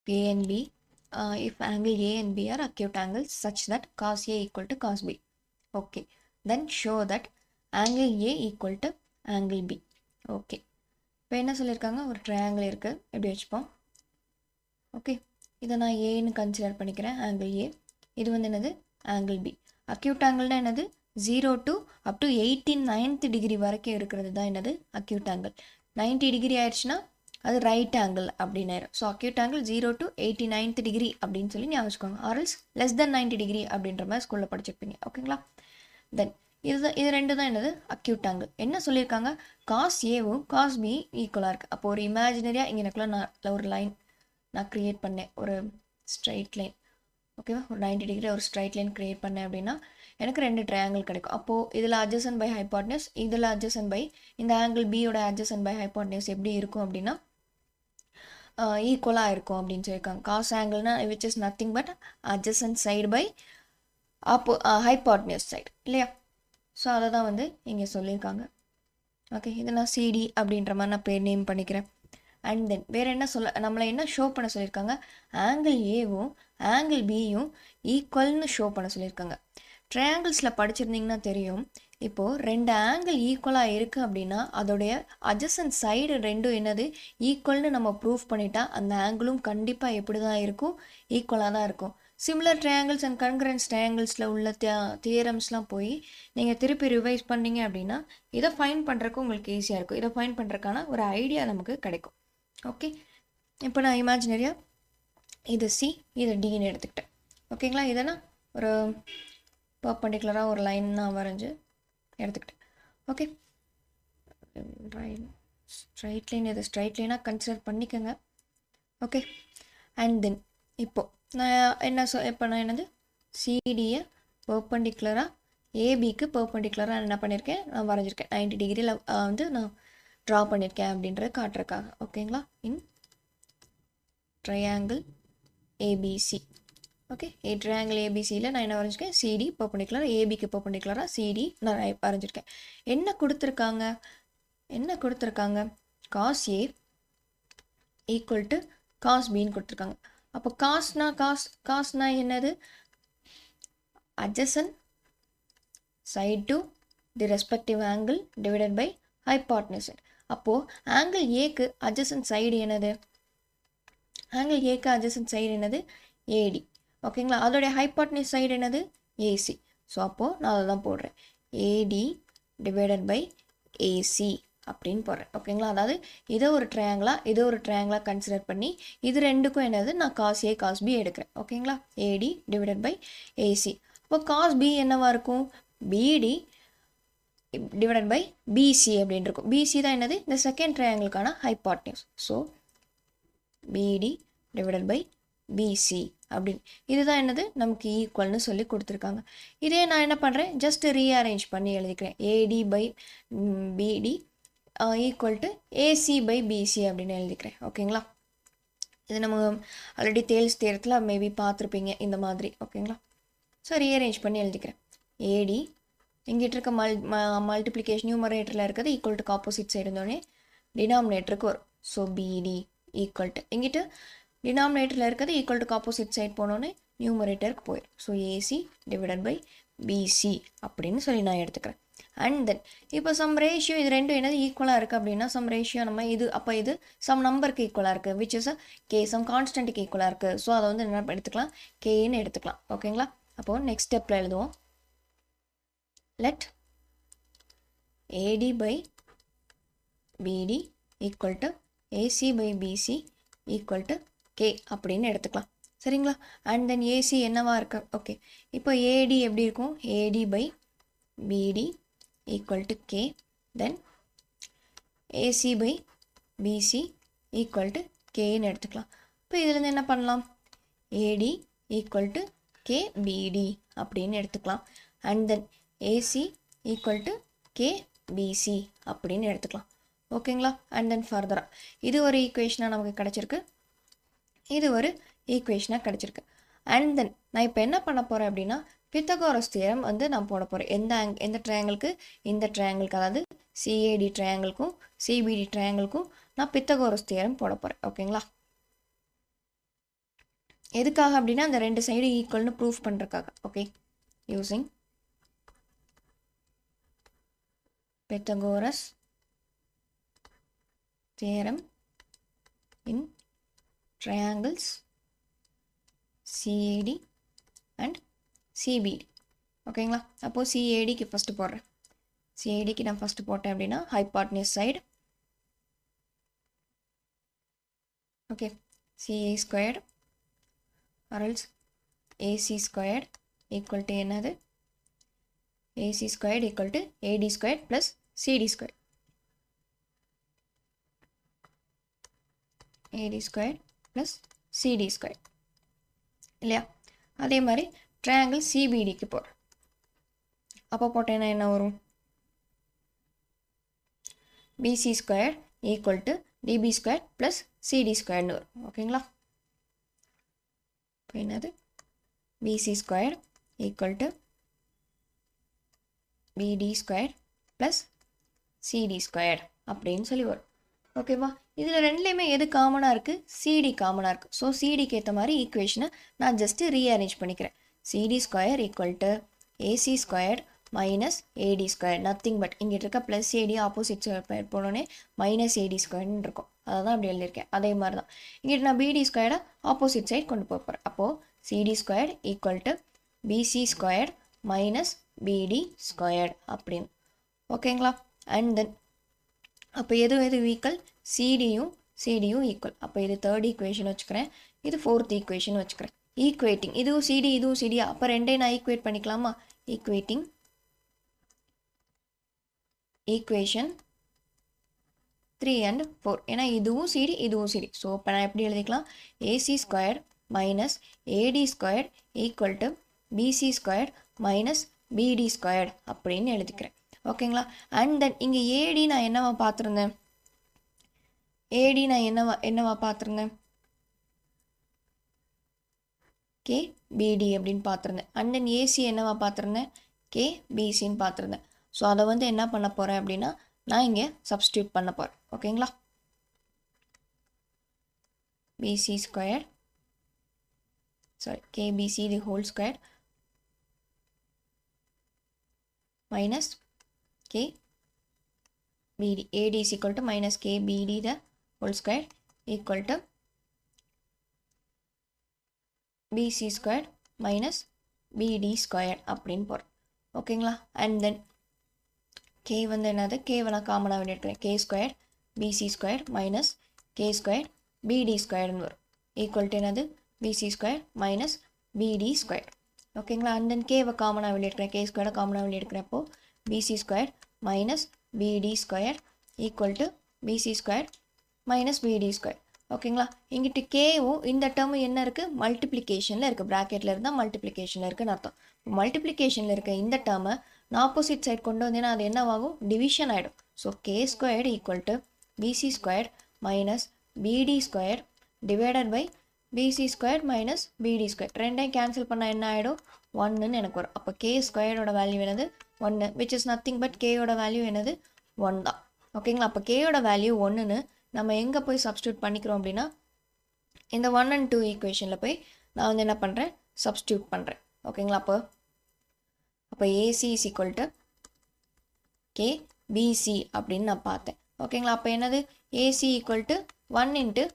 A and B, if angle A and B are acute angles such that cos A equal to cos B. Okay, then show that angle A equal to angle B. Okay, இப்போ என்ன சொல்லியிருக்காங்க, ஒரு triangle இருக்குது, எப்படி வச்சுப்போம். Okay, இதை நான் ஏன்னு கன்சிடர் பண்ணிக்கிறேன், ஆங்கிள் ஏ. இது வந்து என்னது, ஆங்கிள் பி. அக்யூட் ஆங்கிள்னா என்னது, 0 to up to 89th degree வரைக்கும் இருக்கிறது தான் என்னது அக்யூட் ஆங்கிள். 90 டிகிரி ஆயிடுச்சுன்னா அது ரைட் ஆங்கிள் அப்படின்னு ஆயிரும். So acute angle 0 to 89th degree அப்படின்னு சொல்லி ஞாபகம் வச்சுக்கோங்க. ஆர்எல்ஸ் லெஸ் தென் 90 டிகிரி அப்படின்ற மாதிரி ஸ்கூலில் படிச்சிருப்பீங்க. ஓகேங்களா. தென் இது ரெண்டு தான் என்னது அக்யூட் ஆங்கிள். என்ன சொல்லியிருக்காங்க, காஸ் ஏவும் காஸ் பி ஈக்குவலாக இருக்குது. அப்போ ஒரு இமேஜினரியாக இங்கே எனக்குள்ள நான் ஒரு லைன் நான் க்ரியேட் பண்ணேன், ஒரு ஸ்ட்ரைட் லைன். ஓகேவா, ஒரு 90 டிகிரி ஒரு ஸ்ட்ரைட் லைன் க்ரியேட் பண்ணேன் அப்படின்னா எனக்கு ரெண்டு ட்ரையாங்கிள் கிடைக்கும். அப்போது இதில் அட்ஜசன்ட் பை ஹைபாட்னியூஸ், இதில் அட்ஜசன்ட் பை இந்த ஆங்கிள் பியோட அட்ஜசன்ட் பை ஹைபாட்னியூஸ் எப்படி இருக்கும் அப்படின்னா ஈக்குவலாக இருக்கும் அப்படின்னு சொல்லியிருக்காங்க. காஸ் ஆங்கிள்னா which is nothing but adjacent side by hypotenuse side இல்லையா. ஸோ அதை தான் வந்து இங்கே சொல்லியிருக்காங்க. ஓகே, இதை நான் சிடி அப்படின்ற மாதிரி நான் பேர் நேம் பண்ணிக்கிறேன். அண்ட் தென் வேறு என்ன நம்மளை என்ன ஷோ பண்ண சொல்லியிருக்காங்க, ஆங்கிள் ஏவும் ஆங்கிள் பியும் ஈக்குவல்னு ஷோ பண்ண சொல்லியிருக்காங்க. ட்ரையாங்கிள்ஸில் படிச்சிருந்தீங்கன்னா தெரியும், இப்போது ரெண்டு ஆங்கிள் ஈக்குவலாக இருக்குது அப்படின்னா அதோடைய அட்ஜசன்ட் சைடு ரெண்டும் என்னது ஈக்குவல்னு நம்ம ப்ரூவ் பண்ணிட்டா அந்த ஆங்கிளும் கண்டிப்பாக எப்படி தான் இருக்கும், ஈக்குவலாக தான் இருக்கும். சிமிலர் ட்ரையாங்கிள்ஸ் அண்ட் கன்கரன்ஸ் ட்ரையாங்கிள்ஸில் உள்ள தியரம்ஸ்லாம் போய் நீங்கள் திருப்பி ரிவைஸ் பண்ணீங்க அப்படின்னா இதை ஃபைண்ட் பண்ணுறதுக்கு உங்களுக்கு ஈஸியாக இருக்கும். இதை ஃபைண்ட் பண்ணுறதுக்கான ஒரு ஐடியா நமக்கு கிடைக்கும். ஓகே, இப்போ நான் இமேஜினரியாக இது சி இது டின்னு எடுத்துக்கிட்டேன். ஓகேங்களா, இதை நான் ஒரு பர்பண்டிகுலராக ஒரு லைன் நான் வரைஞ்சி எடுத்துக்கிட்டேன். ஓகே, ஸ்ட்ரைட் லைன் இது ஸ்ட்ரைட் லைனாக கன்சிடர் பண்ணிக்கோங்க. ஓகே, அண்ட் தென் இப்போது நான் என்ன இப்போ நான் என்னது சிடியை பர்பண்டிகுலராக ஏபிக்கு பர்பண்டிகுலராக என்ன பண்ணியிருக்கேன், நான் வரைஞ்சிருக்கேன் 90 டிகிரியில் வந்து நான் ட்ரா பண்ணியிருக்கேன் அப்படின்றத காட்டுறக்காக. ஓகேங்களா, in triangle ABC. Okay, triangle ஏபிசியில் நான் என்ன வரைஞ்சிருக்கேன், சிடி பர்பண்டிகுலராக ஏபிக்கு பர்பண்டிகுலராக சிடி நான் வரைஞ்சிருக்கேன். என்ன கொடுத்துருக்காங்க cos A equal to cos பின்னு கொடுத்துருக்காங்க. அப்போ காஸ்னா என்னது, adjacent side to the respective angle divided by hypotenuse. அப்போது ஆங்கிள் ஏக்கு adjacent side என்னது, ஆங்கிள் ஏக்கு adjacent side என்னது ஏடி. ஓகேங்களா, அதோடைய ஹைபாட்னியூஸ் சைடு என்னது ஏசி. ஸோ அப்போது நான் அதை தான் போடுறேன், ஏடி டிவைடட் பை ஏசி அப்படின்னு போடுறேன். ஓகேங்களா, அதாவது இதை ஒரு ட்ரையாங்கிளாக கன்சிடர் பண்ணி இது ரெண்டுக்கும் என்னது நான் காஸ் ஏ காஸ் பி எடுக்கிறேன். ஓகேங்களா, ஏடி டிவைடட் பை ஏசி. இப்போ காஸ் பி என்னவா இருக்கும், பிடி டிவைடட் பை பிசி அப்படின்னு இருக்கும். பிசி தான் என்னது இந்த செகண்ட் ட்ரையாங்கிளுக்கான ஹைபாட்னியூஸ். ஸோ பிடி டிவைடட் பை பிசி அப்படின்னு இதுதான் என்னது நமக்கு ஈக்குவல்னு சொல்லி கொடுத்துருக்காங்க. இதே நான் என்ன பண்ணுறேன், ஜஸ்ட் ரீஅரேஞ்ச் பண்ணி எழுதிக்கிறேன், AD by BD equal to AC by BC அப்படின்னு எழுதிக்கிறேன். ஓகேங்களா, இது நம்ம ஆல்ரெடி தேல்ஸ் தியரத்தில் மேபி பார்த்துருப்பீங்க இந்த மாதிரி. ஓகேங்களா, ஸோ ரீஅரேஞ்ச் பண்ணி எழுதிக்கிறேன், ஏடி இங்கிட்ட இருக்க மல்டிப்ளிகேஷன் நியூமரேட்டரில் இருக்கிறது ஈக்குவல் டு ஆப்போசிட் சைடு இருந்தோடனே டினாமினேட்டருக்கு வரும். ஸோ பிடி ஈக்குவல் டு இங்கிட்ட டினாமினேட்டரில் இருக்கிறது ஈக்குவல் டு ஆப்போசிட் சைட் போனோடனே நியூமரேட்டருக்கு போயிடும். So AC divided by BC அப்படின்னு சொல்லி நான் எடுத்துக்கிறேன். அண்ட் தென் இப்போ சம் ரேஷியோ இது ரெண்டும் என்னது ஈக்குவலாக இருக்குது அப்படின்னா சம் ரேஷியோ நம்ம இது அப்போ இது சம் நம்பருக்கு ஈக்குவலாக இருக்குது, விச் இஸ் கே சம் கான்ஸ்டன்ட்டுக்கு ஈக்குவலாக இருக்குது. ஸோ அதை வந்து என்ன எடுத்துக்கலாம், கேன்னு எடுத்துக்கலாம். ஓகேங்களா, அப்போது நெக்ஸ்ட் ஸ்டெப்பில் எழுதுவோம், let AD by BD equal to AC by BC equal to K அப்படின்னு எடுத்துக்கலாம். சரிங்களா, அண்ட் தென் ஏசி என்னவா இருக்கு. ஓகே, இப்போ ஏடி எப்படி இருக்கும், ஏடி பை பிடி equal to k, then AC by BC equal to k ன்னு எடுத்துக்கலாம். இப்போ இதிலேருந்து என்ன பண்ணலாம், AD equal to KBD அப்படின்னு எடுத்துக்கலாம். And then AC equal to KBC அப்படின்னு எடுத்துக்கலாம். ஓகேங்களா, அண்ட் தென் ஃபர்தராக இது ஒரு ஈக்குவேஷனாக நமக்கு கிடச்சிருக்கு, இது ஒரு ஈக்குவேஷனாக கிடச்சிருக்கு. அண்ட் தென் நான் இப்போ என்ன பண்ண போகிறேன் அப்படின்னா பித்தகோரஸ் தியரம் வந்து நான் போட போகிறேன். எந்த ட்ரையாங்கிளுக்கு, இந்த ட்ரையாங்கிளுக்கு, அதாவது சிஏடி ட்ரையாங்கிளுக்கும் சிபிடி ட்ரையாங்கிளுக்கும் நான் பித்தகோரஸ் தியரம் போட போகிறேன். ஓகேங்களா, எதுக்காக அப்படின்னா அந்த ரெண்டு சைடு ஈக்குவல்னு ப்ரூஃப் பண்ணுறதுக்காக. Okay, using Pythagoras theorem in triangles CAD and CBD. ஓகேங்களா? அப்போது CADக்கு ஃபஸ்ட்டு போடுறேன். CADக்கு நான் ஃபஸ்ட்டு போட்டேன் அப்படின்னா hypotenuse side. Okay, CA squared or else AC squared equal to என்னது? AC squared equal to AD squared plus CD squared. AD squared plus CD squared. இல்லையா? அதே மாதிரி ட்ரையாங்கிள் CBDக்கு போடுறேன். அப்போ போட்டேன்னா என்ன வரும்? BC squared equal to DB squared plus CD squared வரும். ஓகேங்களா? இப்போ என்னது? BC squared equal to BD squared plus CD squared அப்படின்னு சொல்லி வரும். ஓகேவா? இதில் ரெண்டுலேயுமே எது காமனாக இருக்குது? சிடி காமனாக இருக்குது. ஸோ சிடிக்கு ஏற்ற மாதிரி ஈக்குவேஷனை நான் ஜஸ்ட்டு ரீஅரேஞ்ச் பண்ணிக்கிறேன். CD square equal to AC square minus AD square, nothing but இங்கே இருக்க ப்ளஸ் ஏடி ஆப்போசிட் சைடு போனோடனே மைனஸ் ஏடி ஸ்கொயர்னு இருக்கும். அதை தான் அப்படி எழுதியிருக்கேன். அதே மாதிரி தான் இங்கிட்ட நான் பிடி ஸ்கொயரை ஆப்போசிட் சைட் கொண்டு போக போகிறேன். அப்போது CD square equal to BC square minus BD square அப்படின்னு. ஓகேங்களா? அண்ட் தென் அப்போ எது ஈக்குவல்? சிடியும் ஈக்குவல். அப்போ இது தேர்ட் ஈக்குவேஷன் வச்சுக்கிறேன், இது ஃபோர்த் ஈக்குவேஷன் வச்சுக்கிறேன். ஈக்குவேட்டிங் இதுவும் சிடி அப்போ ரெண்டையும் நான் ஈக்குவேட் பண்ணிக்கலாமா? Equating equation 3 and 4. ஏன்னா இதுவும் சிடி. ஸோ இப்போ நான் எப்படி எழுதிக்கலாம்? AC square minus AD square equal to BC square minus BD square அப்படின்னு எழுதிக்கிறேன். ஓகேங்களா? அண்ட் தென் இங்கே ஏடி நான் என்னவா பார்த்துருந்தேன்? கேபிடி அப்படின்னு பார்த்துருந்தேன். அண்ட் தென் ஏசி என்னவா பார்த்துருந்தேன்? கேபிசின்னு பார்த்துருந்தேன். ஸோ அதை வந்து என்ன பண்ண போகிறேன் அப்படின்னா நான் இங்கே சப்ஸ்டியூட் பண்ண போகிறேன். ஓகேங்களா? PC square KBC the whole square minus KBD. AD is equal to minus KBD the whole square equal to BC square minus BD square அப்படின்னு போகிறோம். ஓகேங்களா? அண்ட் தென் K வந்து என்னது? K நான் காமனாக எடுக்கிறேன். K square BC square minus K square BD ஸ்கொயர்னு வரும். ஈக்குவல் டு என்னது? BC square minus BD square. ஓகேங்களா? அண்ட் தென் கேவை காமனாக வெளியெடுக்கிறேன். K ஸ்கொயரை காமனாக வெளியெடுக்கிறப்போ BC square minus BD square equal to BC square minus BD square. ஓகேங்களா? இங்கிட்டு கேவும் இந்த டேர்மு என்ன இருக்குது? மல்டிப்ளிகேஷனில் இருக்குது. ப்ராக்கெட்டில் இருந்தால் மல்டிப்ளிகேஷனில் இருக்குதுன்னு அர்த்தம். மல்டிப்ளிகேஷனில் இருக்க இந்த டேர்மை நான் ஆப்போசிட் சைட் கொண்டு வந்தேன்னா அது என்னவாகும்? டிவிஷன் ஆகிடும். So K squared equal to BC square minus BD square divided by BC square minus BD square. ரெண்டையும் கேன்சல் பண்ணால் என்ன ஆகிடும்? 1ன்னு எனக்கு வரும். அப்போ கே ஸ்கொயரோட வேல்யூ என்னது? 1, விச் இஸ் நத்திங் பட் கேயோட வேல்யூ என்னது? 1 தான். ஓகேங்களா? அப்போ கேயோட வேல்யூ 1ன்னு நம்ம எங்கே போய் சப்ஸ்டியூட் பண்ணிக்கிறோம் அப்படின்னா இந்த 1 and 2 ஈக்குவேஷனில் போய் நான் வந்து என்ன பண்ணுறேன்? சப்ஸ்டியூட் பண்ணுறேன். ஓகேங்களா? அப்போ AC is equal to KBC அப்படின்னு நான் பார்த்தேன். ஓகேங்களா? அப்போ என்னது? AC equal to 1 into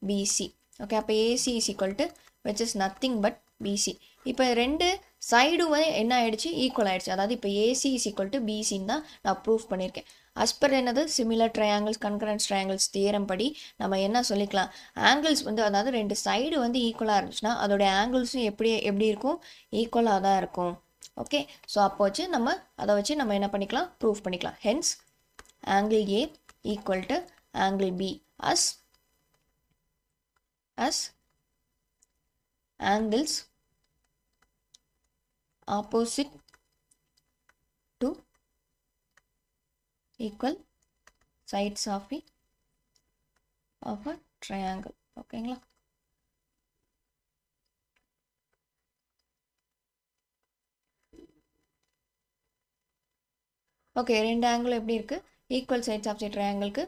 BC. Okay, அப்போ AC is equal to which is nothing but BC. இப்போ ரெண்டு சைடும் என்ன ஆகிடுச்சு? ஈக்குவல் ஆகிடுச்சு. அதாவது இப்போ ஏசி இஸ் ஈக்குவல் டு பிசின்னு தான் நான் ப்ரூஃப் பண்ணியிருக்கேன். அஸ்பர் என்னது? Similar triangles congruence triangles theorem படி நம்ம என்ன சொல்லிக்கலாம்? ஆங்கிள்ஸ் வந்து அதாவது ரெண்டு சைடு வந்து ஈக்குவலாக இருந்துச்சுன்னா அதோடைய ஆங்கிள்ஸும் எப்படி இருக்கும்? ஈக்குவலாக தான் இருக்கும். ஓகே, ஸோ அப்போ அதை வச்சு நம்ம என்ன பண்ணிக்கலாம்? ப்ரூஃப் பண்ணிக்கலாம். Hence angle A equal to angle B as angles opposite to equal sides of a triangle. ஓகேங்களா? ஓகே, ரெண்டு ஆங்கிள் எப்படி இருக்குது? ஈக்குவல் சைட்ஸ் ஆஃப் தி ட்ரையாங்கிளுக்கு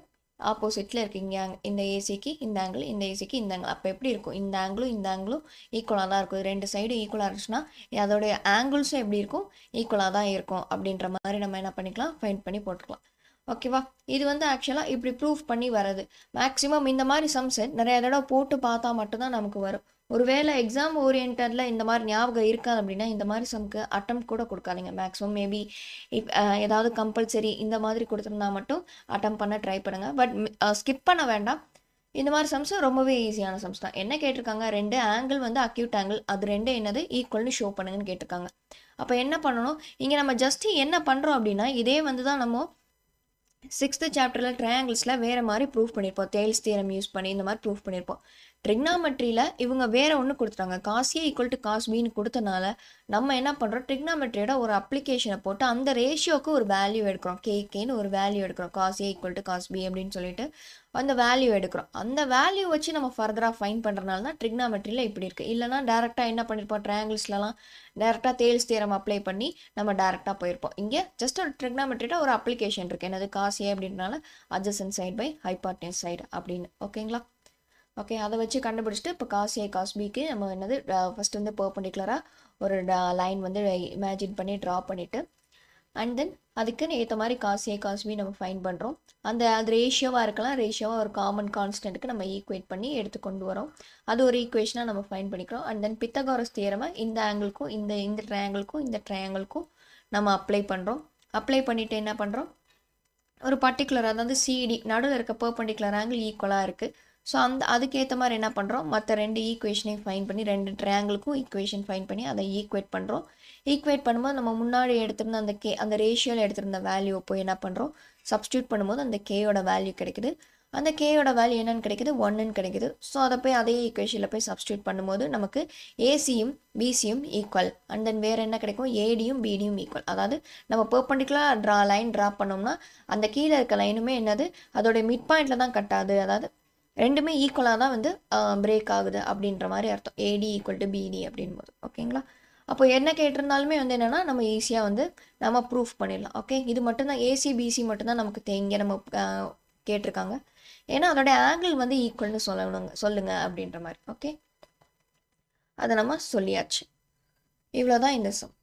ஆப்போசிட்டில் இருக்குது. இங்கே இந்த ஏசிக்கு இந்த ஆங்கிள், இந்த ஏசிக்கு இந்த ஆங்கிள். அப்போ எப்படி இருக்கும்? இந்த ஆங்கிளும் ஈக்குவலாக தான் இருக்கும். ரெண்டு சைடு ஈக்குவலாக இருந்துச்சுன்னா அதோடைய ஆங்கிள்ஸும் எப்படி இருக்கும்? ஈக்குவலாக தான் இருக்கும். அப்படின்ற மாதிரி நம்ம என்ன பண்ணிக்கலாம்? ஃபைண்ட் பண்ணி போட்டுக்கலாம். ஓகேவா? இது வந்து ஆக்சுவலாக இப்படி ப்ரூஃப் பண்ணி வர்றது. மேக்ஸிமம் இந்த மாதிரி சம்ஸை நிறைய தடவை போட்டு பார்த்தா மட்டும்தான் நமக்கு வரும். ஒருவேளை எக்ஸாம் ஓரியன்டில் இந்த மாதிரி ஞாபகம் இருக்காது அப்படின்னா இந்த மாதிரி சம்க்கு அட்டெம்ப்ட் கூட கொடுக்காதீங்க. மேக்ஸிமம் மேபி ஏதாவது கம்பல்சரி இந்த மாதிரி கொடுத்துருந்தா மட்டும் அட்டெம்ப்ட் பண்ண ட்ரை பண்ணுங்கள். பட் ஸ்கிப் பண்ண வேண்டாம். இந்த மாதிரி சம்ஸ் ரொம்பவே ஈஸியான சம்ஸ் தான். என்ன கேட்டிருக்காங்க? ரெண்டு ஆங்கிள் வந்து அக்யூட் ஆங்கிள், அது ரெண்டு என்னது ஈக்குவல்னு ஷோ பண்ணுங்கன்னு கேட்டிருக்காங்க. அப்போ என்ன பண்ணணும்? இங்கே நம்ம ஜஸ்ட்டு என்ன பண்ணுறோம் அப்படின்னா இதே வந்து தான் நம்ம 6th சாப்டரில் ட்ரையாங்கிள்ஸில் வேறு மாதிரி ப்ரூஃப் பண்ணியிருப்போம். தேல்ஸ் தியரம் யூஸ் பண்ணி இந்த மாதிரி ப்ரூஃப் பண்ணியிருப்போம். ட்ரிக்னாமெட்ரியில் இவங்க வேறு ஒன்று கொடுத்துட்டாங்க. Cos A equal to cos பின்னு கொடுத்தனால நம்ம என்ன பண்ணுறோம்? ட்ரிக்னாமெட்ரியோட ஒரு அப்ளிகேஷனை போட்டு அந்த ரேஷியோக்கு ஒரு வேல்யூ எடுக்கிறோம். கேன்னு ஒரு வேல்யூ எடுக்கிறோம். Cos A equal to cos B அப்படின்னு சொல்லிட்டு அந்த வேல்யூ எடுக்கிறோம். அந்த வேல்யூ வச்சு நம்ம ஃபர்தராக ஃபைன் பண்ணுறதுனால தான் ட்ரிக்னாமெட்ரியில் இப்படி இருக்குது. இல்லைனா டேரெக்டாக என்ன பண்ணியிருப்போம்? ட்ரையாங்கிள்ஸ்லாம் டேரெக்டாக தேல்ஸ் தியரம் அப்ளை பண்ணி நம்ம டேரெக்டாக போயிருப்போம். இங்கே ஜஸ்ட் ஒரு ட்ரிக்னாமெட்ரியோட ஒரு அப்ளிகேஷன் இருக்குது. என்னது? காஸ் ஏ அப்படின்றனால அட்ஜசன்ட் சைடு பை ஹைபார்டென்யூஸ் சைடு அப்படின்னு. ஓகேங்களா? ஓகே, அதை வச்சு கண்டுபிடிச்சிட்டு இப்போ காஸ் ஏ காஸ் பிக்கு நம்ம என்னது ஃபஸ்ட்டு வந்து பெர்பெண்டிகுலராக ஒரு லைன் வந்து இமேஜின் பண்ணி ட்ரா பண்ணிவிட்டு அண்ட் தென் அதுக்குன்னு ஏற்ற மாதிரி காஸ் ஏ காஸ் பி நம்ம ஃபைன் பண்ணுறோம். அது ரேஷியோவாக இருக்கலாம். ரேஷியோவாக ஒரு காமன் கான்ஸ்டன்ட்டுக்கு நம்ம ஈக்குவேட் பண்ணி எடுத்து கொண்டு வரோம். அது ஒரு ஈக்குவேஷனாக நம்ம ஃபைன் பண்ணிக்கிறோம். அண்ட் தென் பித்தகாரஸ் தியரமை இந்த ஆங்கிளுக்கும் இந்த ட்ரையாங்கிளுக்கும் நம்ம அப்ளை பண்ணுறோம். அப்ளை பண்ணிவிட்டு என்ன பண்ணுறோம்? ஒரு பர்டிகுலர் அதாவது சிடி நடுவில் இருக்க பெர்பெண்டிகுலர் ஆங்கிள் ஈக்குவலாக இருக்குது. ஸோ அதுக்கேற்ற மாதிரி என்ன பண்ணுறோம்? மற்ற ரெண்டு ஈக்குவேஷனையும் ஃபைன் பண்ணி ரெண்டு ட்ரையாங்கிளுக்கும் ஈக்குவேஷன் ஃபைன் பண்ணி அதை ஈக்குவேட் பண்ணுறோம். ஈக்குவேட் பண்ணும்போது நம்ம முன்னாடி எடுத்திருந்த அந்த ரேஷியோவில் எடுத்திருந்த வேல்யூ போய் என்ன பண்ணுறோம்? சப்ஸ்டியூட் பண்ணும்போது அந்த கேயோட வேல்யூ கிடைக்குது. அந்த கேயோட வேல்யூ என்னன்னு கிடைக்குது? 1ன்னு கிடைக்குது. ஸோ அதை போய் அதே ஈக்குவேஷனில் போய் சப்ஸ்டியூட் பண்ணும்போது நமக்கு ஏசியும் பிசியும் ஈக்குவல். அண்ட் தென் வேறு என்ன கிடைக்கும்? ஏடியும் பிடியும் ஈக்குவல். அதாவது நம்ம பெர்பெண்டிகுலர் லைன் ட்ரா பண்ணோம்னா அந்த கீழே இருக்க லைனுமே என்னது? அதோடைய மிட் பாயிண்டில் தான் கட்டாது. அதாவது ரெண்டுமே ஈக்குவலாக தான் வந்து பிரேக் ஆகுது அப்படின்ற மாதிரி அர்த்தம். ஏடி ஈக்குவல் டு பிடி அப்படின் போது. ஓகேங்களா? அப்போ என்ன கேட்டிருந்தாலுமே வந்து என்னென்னா நம்ம ஈஸியாக வந்து நம்ம ப்ரூஃப் பண்ணிடலாம். ஓகே, இது மட்டும்தான் ஏசி பிசி மட்டும்தான் நமக்கு இங்கே நம்ம கேட்டிருக்காங்க. ஏன்னா அதோடைய ஆங்கிள் வந்து ஈக்குவல்னு சொல்லுங்க அப்படின்ற மாதிரி. ஓகே, அதை நம்ம சொல்லியாச்சு. இவ்வளோதான் இந்த சம்.